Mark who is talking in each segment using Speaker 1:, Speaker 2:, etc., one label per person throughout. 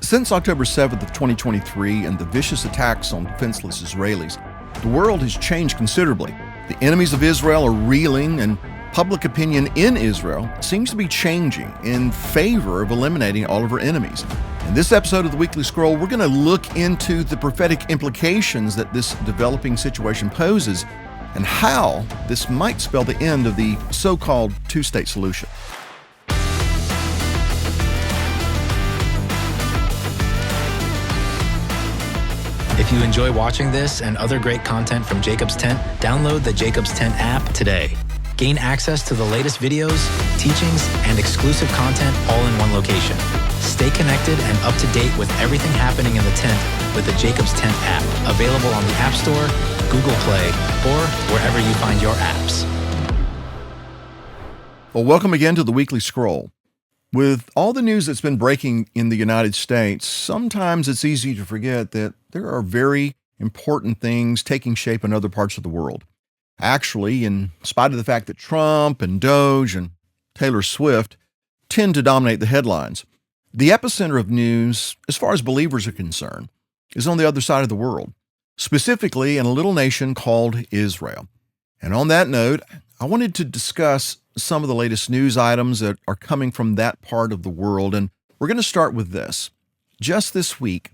Speaker 1: Since October 7th of 2023 and the vicious attacks on defenseless Israelis, the world has changed considerably. The enemies of Israel are reeling, and public opinion in Israel seems to be changing in favor of eliminating all of our enemies. In this episode of the Weekly Scroll, we're going to look into the prophetic implications that this developing situation poses and how this might spell the end of the so-called two-state solution.
Speaker 2: If you enjoy watching this and other great content from Jacob's Tent, download the Jacob's Tent app today. Gain access to the latest videos, teachings, and exclusive content all in one location. Stay connected and up to date with everything happening in the tent with the Jacob's Tent app, available on the App Store, Google Play, or wherever you find your apps.
Speaker 1: Well, welcome again to the Weekly Scroll. With all the news that's been breaking in the United States, sometimes it's easy to forget that there are very important things taking shape in other parts of the world. Actually, in spite of the fact that Trump and Doge and Taylor Swift tend to dominate the headlines, the epicenter of news, as far as believers are concerned, is on the other side of the world, specifically in a little nation called Israel. And on that note, I wanted to discuss some of the latest news items that are coming from that part of the world, and we're going to start with this. Just this week,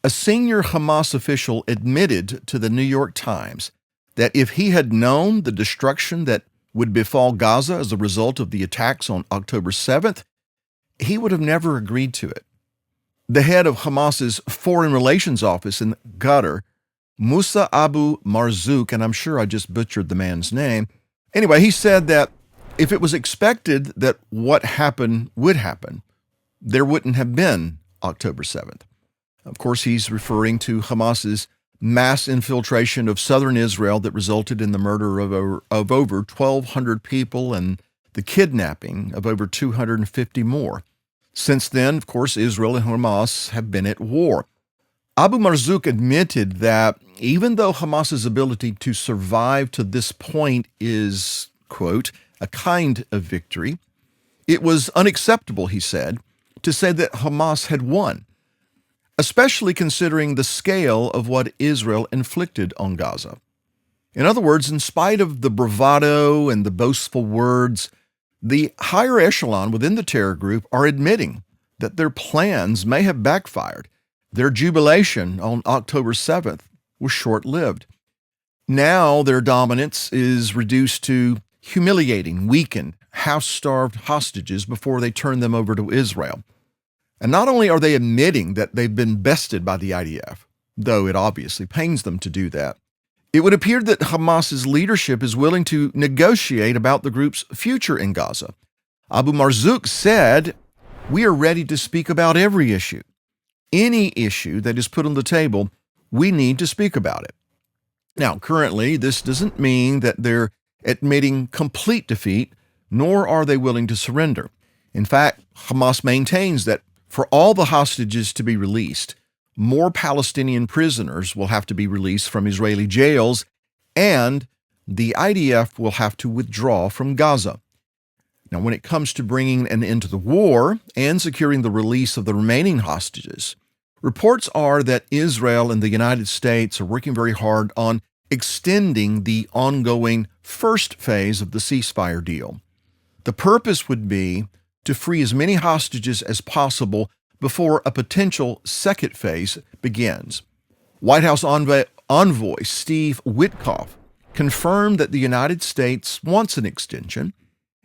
Speaker 1: a senior Hamas official admitted to the New York Times that if he had known the destruction that would befall Gaza as a result of the attacks on October 7th, he would have never agreed to it. The head of Hamas's Foreign Relations Office in Qatar, Musa Abu Marzouk, and I'm sure I just butchered the man's name. Anyway, he said that if it was expected that what happened would happen, there wouldn't have been October 7th. Of course, he's referring to Hamas's mass infiltration of southern Israel that resulted in the murder of over 1,200 people and the kidnapping of over 250 more. Since then, of course, Israel and Hamas have been at war. Abu Marzouk admitted that even though Hamas's ability to survive to this point is, quote, a kind of victory, it was unacceptable, he said, to say that Hamas had won, especially considering the scale of what Israel inflicted on Gaza. In other words, in spite of the bravado and the boastful words, the higher echelon within the terror group are admitting that their plans may have backfired. Their jubilation on October 7th was short-lived. Now their dominance is reduced to humiliating, weakened, house-starved hostages before they turn them over to Israel. And not only are they admitting that they've been bested by the IDF, though it obviously pains them to do that, it would appear that Hamas's leadership is willing to negotiate about the group's future in Gaza. Abu Marzouk said, "We are ready to speak about every issue. Any issue that is put on the table, we need to speak about it." Now, currently, this doesn't mean that they're admitting complete defeat, nor are they willing to surrender. In fact, Hamas maintains that for all the hostages to be released, more Palestinian prisoners will have to be released from Israeli jails, and the IDF will have to withdraw from Gaza. Now, when it comes to bringing an end to the war and securing the release of the remaining hostages, reports are that Israel and the United States are working very hard on extending the ongoing first phase of the ceasefire deal. The purpose would be to free as many hostages as possible before a potential second phase begins. White House envoy Steve Witkoff confirmed that the United States wants an extension,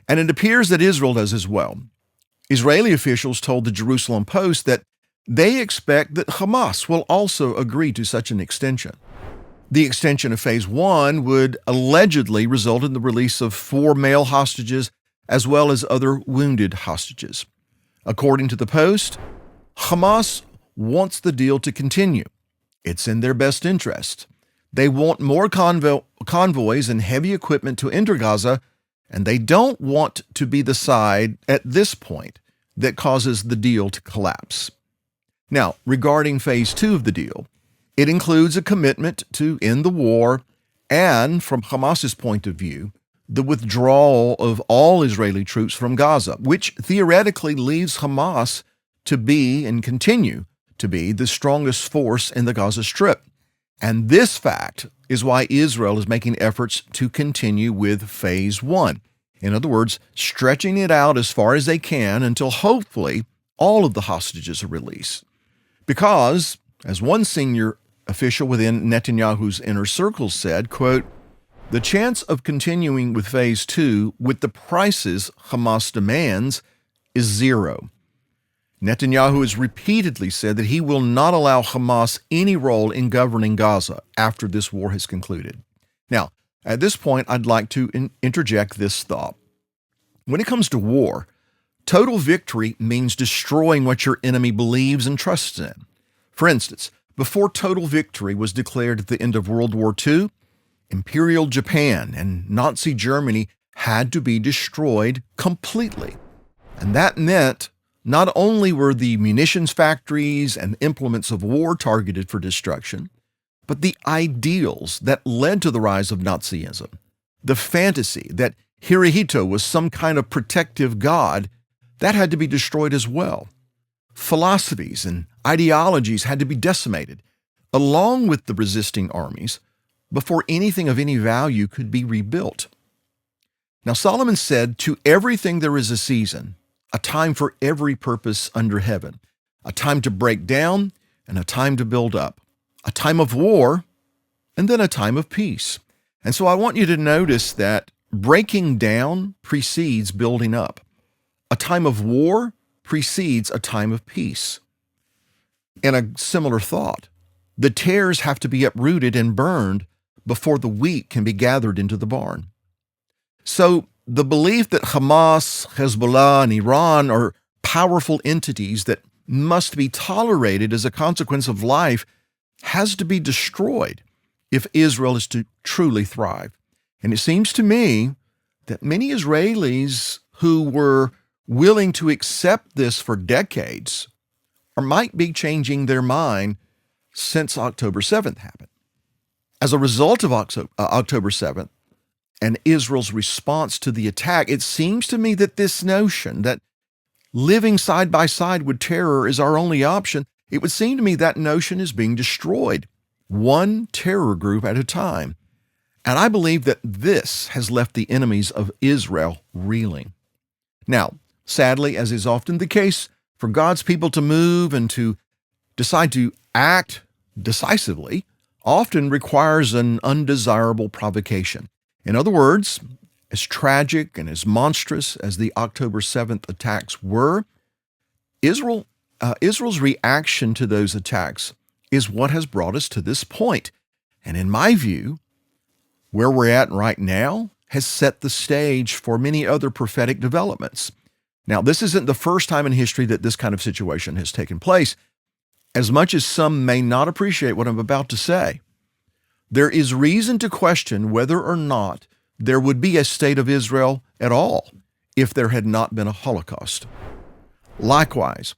Speaker 1: and it appears that Israel does as well. Israeli officials told the Jerusalem Post that they expect that Hamas will also agree to such an extension. The extension of Phase 1 would allegedly result in the release of 4 male hostages as well as other wounded hostages. According to the Post, Hamas wants the deal to continue. It's in their best interest. They want more convoys and heavy equipment to enter Gaza, and they don't want to be the side at this point that causes the deal to collapse. Now, regarding Phase 2 of the deal, it includes a commitment to end the war and, from Hamas's point of view, the withdrawal of all Israeli troops from Gaza, which theoretically leaves Hamas to be and continue to be the strongest force in the Gaza Strip. And this fact is why Israel is making efforts to continue with phase one. In other words, stretching it out as far as they can until hopefully all of the hostages are released. Because, as one senior official within Netanyahu's inner circle said, quote, "The chance of continuing with phase two with the prices Hamas demands is zero." Netanyahu has repeatedly said that he will not allow Hamas any role in governing Gaza after this war has concluded. Now, at this point, I'd like to interject this thought. When it comes to war, total victory means destroying what your enemy believes and trusts in. For instance, before total victory was declared at the end of World War II, Imperial Japan and Nazi Germany had to be destroyed completely. And that meant not only were the munitions factories and implements of war targeted for destruction, but the ideals that led to the rise of Nazism, the fantasy that Hirohito was some kind of protective god, that had to be destroyed as well. Philosophies and ideologies had to be decimated, along with the resisting armies, before anything of any value could be rebuilt. Now, Solomon said, "To everything there is a season, a time for every purpose under heaven, a time to break down and a time to build up, a time of war and then a time of peace." And so I want you to notice that breaking down precedes building up. A time of war precedes a time of peace. And a similar thought, the tares have to be uprooted and burned before the wheat can be gathered into the barn. So the belief that Hamas, Hezbollah, and Iran are powerful entities that must be tolerated as a consequence of life has to be destroyed if Israel is to truly thrive. And it seems to me that many Israelis who were willing to accept this for decades or might be changing their mind since October 7th happened. As a result of October 7th and Israel's response to the attack, it seems to me that this notion that living side by side with terror is our only option, it would seem to me that notion is being destroyed, one terror group at a time. And I believe that this has left the enemies of Israel reeling. Now, sadly, as is often the case, for God's people to move and to decide to act decisively often requires an undesirable provocation. In other words, as tragic and as monstrous as the October 7th attacks were, Israel's reaction to those attacks is what has brought us to this point. And in my view, where we're at right now has set the stage for many other prophetic developments. Now, this isn't the first time in history that this kind of situation has taken place. As much as some may not appreciate what I'm about to say, there is reason to question whether or not there would be a state of Israel at all if there had not been a Holocaust. Likewise,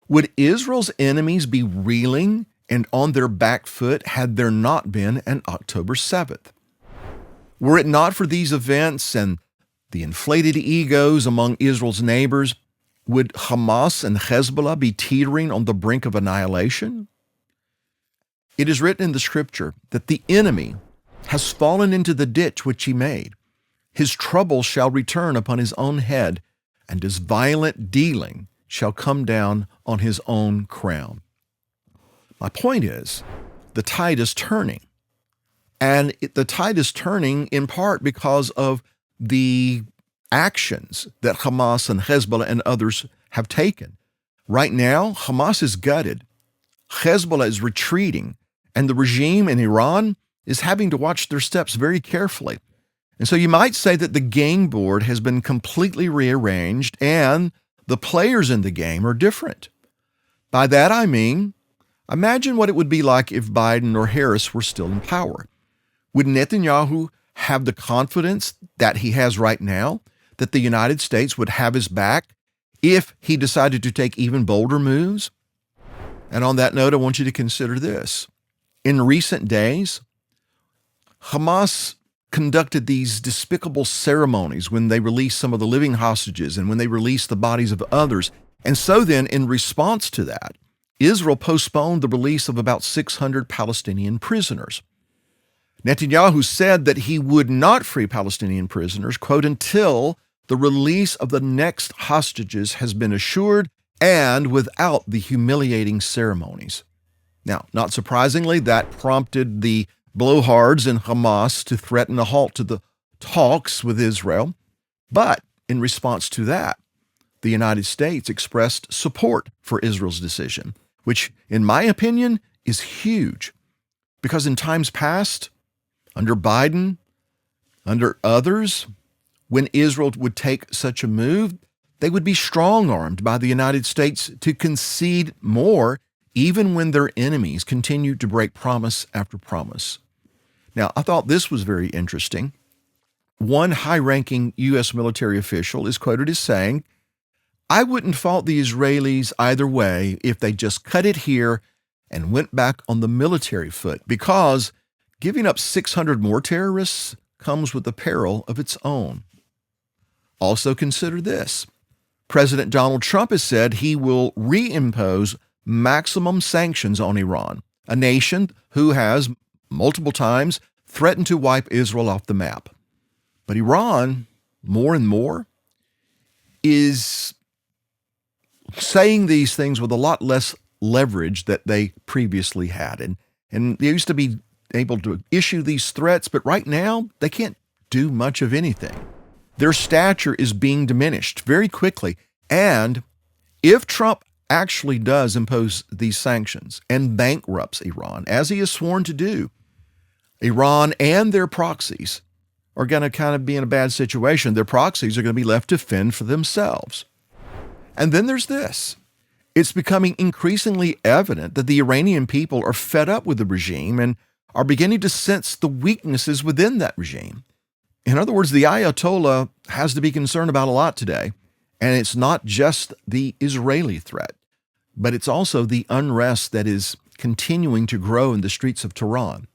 Speaker 1: would Israel's enemies be reeling and on their back foot had there not been an October 7th? Were it not for these events and the inflated egos among Israel's neighbors, would Hamas and Hezbollah be teetering on the brink of annihilation? It is written in the scripture that the enemy has fallen into the ditch which he made. His trouble shall return upon his own head, and his violent dealing shall come down on his own crown. My point is, the tide is turning. And the tide is turning in part because of the actions that Hamas and Hezbollah and others have taken. Right now, Hamas is gutted. Hezbollah is retreating. And the regime in Iran is having to watch their steps very carefully. And so you might say that the game board has been completely rearranged and the players in the game are different. By that I mean, imagine what it would be like if Biden or Harris were still in power. Would Netanyahu have the confidence that he has right now that the United States would have his back if he decided to take even bolder moves? And on that note, I want you to consider this. In recent days, Hamas conducted these despicable ceremonies when they released some of the living hostages and when they released the bodies of others. And so then, in response to that, Israel postponed the release of about 600 Palestinian prisoners. Netanyahu said that he would not free Palestinian prisoners, quote, until the release of the next hostages has been assured and without the humiliating ceremonies. Now, not surprisingly, that prompted the blowhards in Hamas to threaten a halt to the talks with Israel. But in response to that, the United States expressed support for Israel's decision, which, in my opinion, is huge. Because in times past, under Biden, under others, when Israel would take such a move, they would be strong-armed by the United States to concede more, even when their enemies continued to break promise after promise. Now, I thought this was very interesting. One high-ranking U.S. military official is quoted as saying, "I wouldn't fault the Israelis either way if they just cut it here and went back on the military foot, because giving up 600 more terrorists comes with a peril of its own." Also consider this. President Donald Trump has said he will reimpose maximum sanctions on Iran, a nation who has multiple times threatened to wipe Israel off the map. But Iran, more and more, is saying these things with a lot less leverage that they previously had. And they used to be able to issue these threats, but right now they can't do much of anything. Their stature is being diminished very quickly. And if Trump actually does impose these sanctions and bankrupts Iran, as he has sworn to do, Iran and their proxies are going to kind of be in a bad situation. Their proxies are going to be left to fend for themselves. And then there's this. It's becoming increasingly evident that the Iranian people are fed up with the regime and are beginning to sense the weaknesses within that regime. In other words, the Ayatollah has to be concerned about a lot today. And it's not just the Israeli threat, but it's also the unrest that is continuing to grow in the streets of Tehran.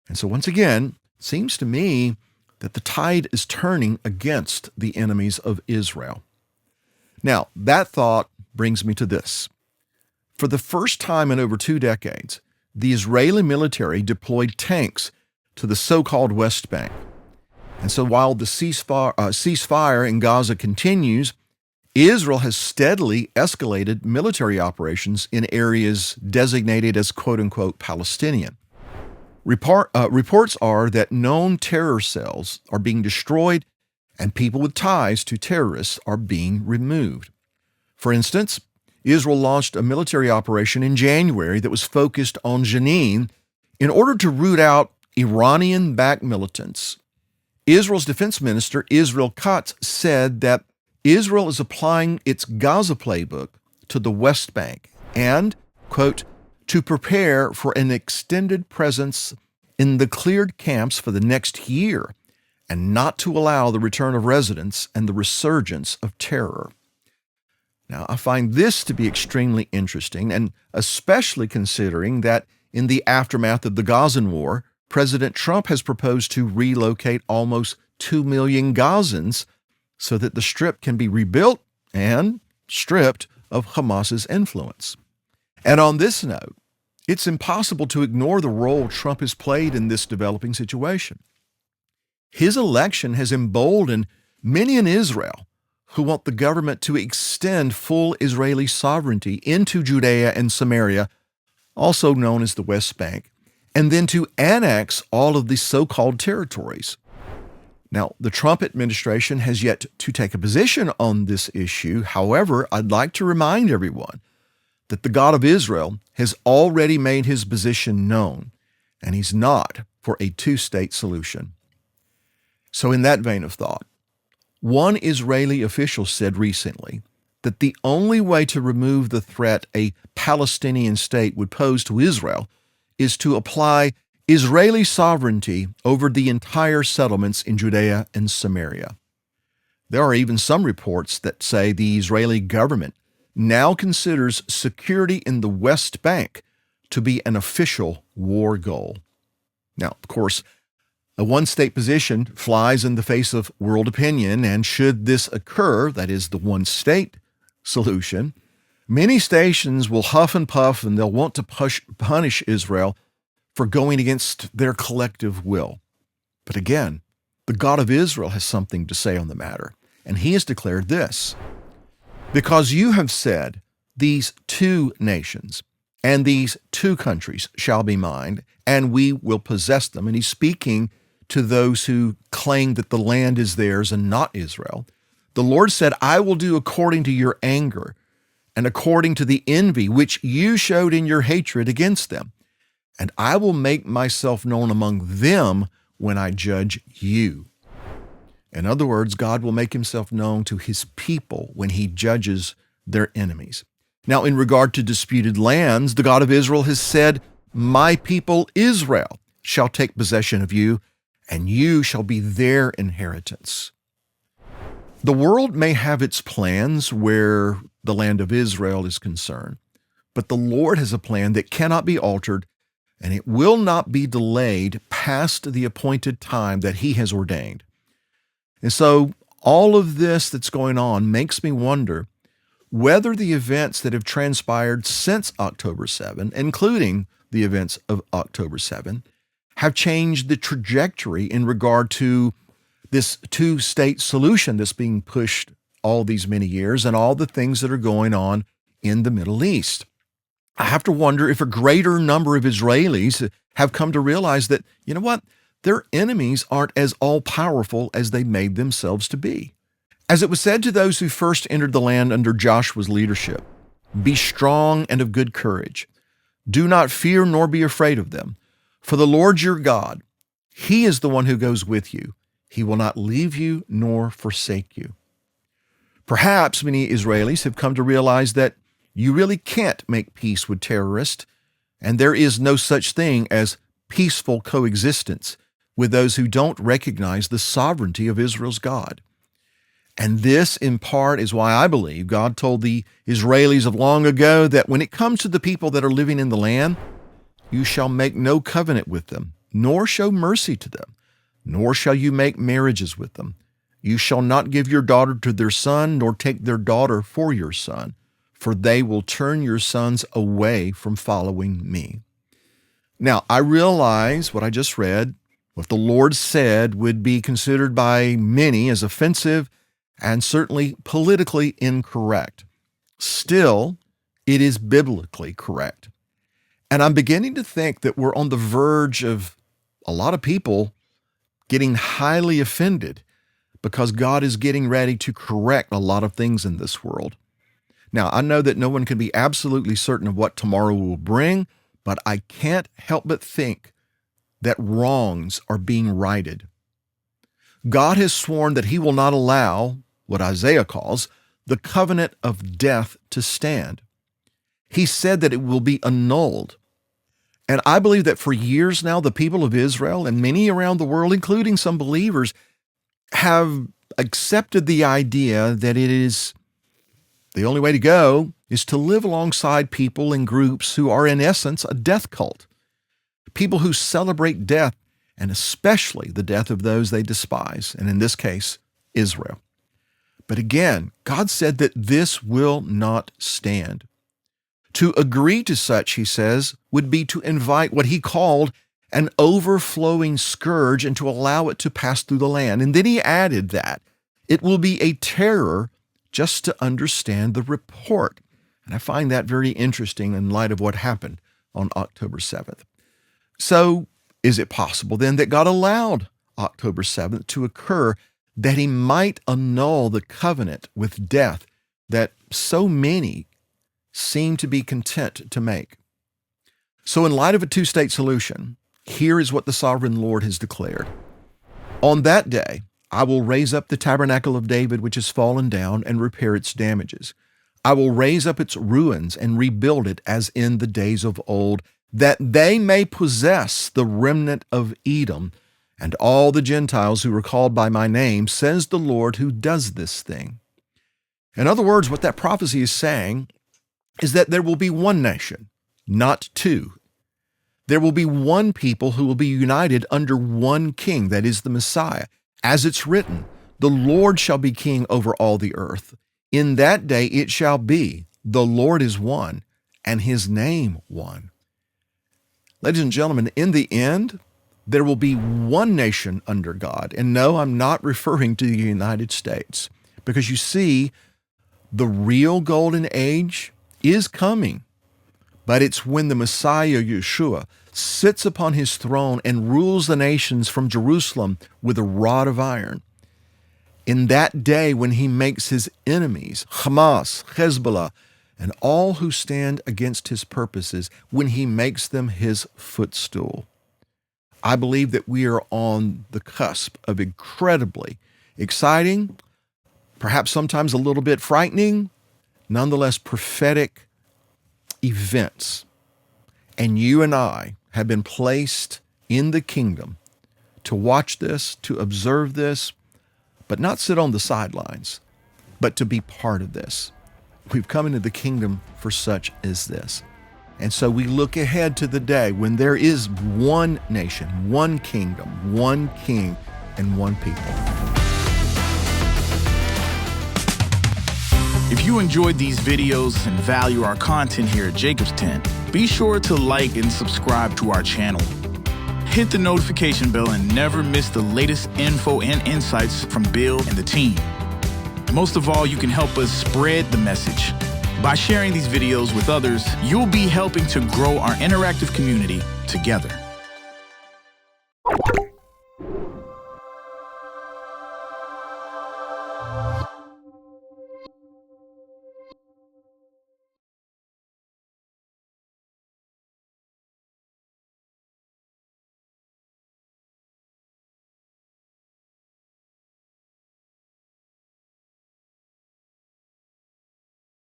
Speaker 1: And so once again, it seems to me that the tide is turning against the enemies of Israel. Now, that thought brings me to this. For the first time in over 2 decades, the Israeli military deployed tanks to the so-called West Bank. And so while the ceasefire in Gaza continues, Israel has steadily escalated military operations in areas designated as quote-unquote Palestinian. Reports are that known terror cells are being destroyed and people with ties to terrorists are being removed. For instance, Israel launched a military operation in January that was focused on Jenin in order to root out Iranian-backed militants. Israel's defense minister, Israel Katz, said that Israel is applying its Gaza playbook to the West Bank and, quote, to prepare for an extended presence in the cleared camps for the next year and not to allow the return of residents and the resurgence of terror. Now, I find this to be extremely interesting, and especially considering that in the aftermath of the Gazan war, President Trump has proposed to relocate almost 2 million Gazans so that the Strip can be rebuilt and stripped of Hamas's influence. And on this note, it's impossible to ignore the role Trump has played in this developing situation. His election has emboldened many in Israel who want the government to extend full Israeli sovereignty into Judea and Samaria, also known as the West Bank, and then to annex all of these so-called territories. Now, the Trump administration has yet to take a position on this issue. However, I'd like to remind everyone that the God of Israel has already made his position known, and he's not for a two-state solution. So in that vein of thought, one Israeli official said recently that the only way to remove the threat a Palestinian state would pose to Israel is to apply Israeli sovereignty over the entire settlements in Judea and Samaria. There are even some reports that say the Israeli government now considers security in the West Bank to be an official war goal. Now, of course, a one-state position flies in the face of world opinion, and should this occur, that is the one-state solution, Many stations will huff and puff, and they'll want to punish Israel for going against their collective will. But again, the God of Israel has something to say on the matter, and he has declared this: because you have said, these two nations and these two countries shall be mine, and we will possess them. And he's speaking to those who claim that the land is theirs and not Israel. The Lord said, I will do according to your anger and according to the envy which you showed in your hatred against them. And I will make myself known among them when I judge you. In other words, God will make himself known to his people when he judges their enemies. Now, in regard to disputed lands, the God of Israel has said, my people Israel shall take possession of you, and you shall be their inheritance. The world may have its plans where the land of Israel is concerned, but the Lord has a plan that cannot be altered, and it will not be delayed past the appointed time that he has ordained. And so all of this that's going on makes me wonder whether the events that have transpired since October 7, including the events of October 7, have changed the trajectory in regard to this two-state solution that's being pushed all these many years and all the things that are going on in the Middle East. I have to wonder if a greater number of Israelis have come to realize that, you know what, their enemies aren't as all-powerful as they made themselves to be. As it was said to those who first entered the land under Joshua's leadership, be strong and of good courage. Do not fear nor be afraid of them. For the Lord your God, he is the one who goes with you. He will not leave you nor forsake you. Perhaps many Israelis have come to realize that you really can't make peace with terrorists, and there is no such thing as peaceful coexistence with those who don't recognize the sovereignty of Israel's God. And this, in part, is why I believe God told the Israelis of long ago that when it comes to the people that are living in the land, you shall make no covenant with them, nor show mercy to them, nor shall you make marriages with them. You shall not give your daughter to their son, nor take their daughter for your son, for they will turn your sons away from following me. Now, I realize what I just read, what the Lord said, would be considered by many as offensive and certainly politically incorrect. Still, it is biblically correct. And I'm beginning to think that we're on the verge of a lot of people getting highly offended because God is getting ready to correct a lot of things in this world. Now, I know that no one can be absolutely certain of what tomorrow will bring, but I can't help but think that wrongs are being righted. God has sworn that he will not allow what Isaiah calls the covenant of death to stand. He said that it will be annulled. And I believe that for years now, the people of Israel and many around the world, including some believers, have accepted the idea that it is the only way to go is to live alongside people and groups who are in essence a death cult. People who celebrate death, and especially the death of those they despise, and in this case, Israel. But again, God said that this will not stand. To agree to such, he says, would be to invite what he called an overflowing scourge and to allow it to pass through the land. And then he added that it will be a terror just to understand the report. And I find that very interesting in light of what happened on October 7th. So is it possible then that God allowed October 7th to occur that he might annul the covenant with death that so many seem to be content to make? So in light of a two-state solution, here is what the sovereign Lord has declared. On that day, I will raise up the tabernacle of David, which has fallen down, and repair its damages. I will raise up its ruins and rebuild it as in the days of old, that they may possess the remnant of Edom and all the Gentiles who are called by my name, says the Lord who does this thing. In other words, what that prophecy is saying is that there will be one nation, not two. There will be one people who will be united under one king, that is the Messiah. As it's written, the Lord shall be king over all the earth. In that day it shall be, The Lord is one, and his name one. Ladies and gentlemen, in the end, there will be one nation under God. And no, I'm not referring to the United States, because you see, the real golden age is coming. But it's when the Messiah, Yeshua, sits upon his throne and rules the nations from Jerusalem with a rod of iron. In that day when he makes his enemies, Hamas, Hezbollah, and all who stand against his purposes, when he makes them his footstool. I believe that we are on the cusp of incredibly exciting, perhaps sometimes a little bit frightening, nonetheless prophetic events. And you and I have been placed in the kingdom to watch this, to observe this, but not sit on the sidelines, but to be part of this. We've come into the kingdom for such as this. And so we look ahead to the day when there is one nation, one kingdom, one king, and one people.
Speaker 3: If you enjoyed these videos and value our content here at Jacob's Tent, be sure to like and subscribe to our channel. Hit the notification bell and never miss the latest info and insights from Bill and the team. And most of all, you can help us spread the message. By sharing these videos with others, you'll be helping to grow our interactive community together.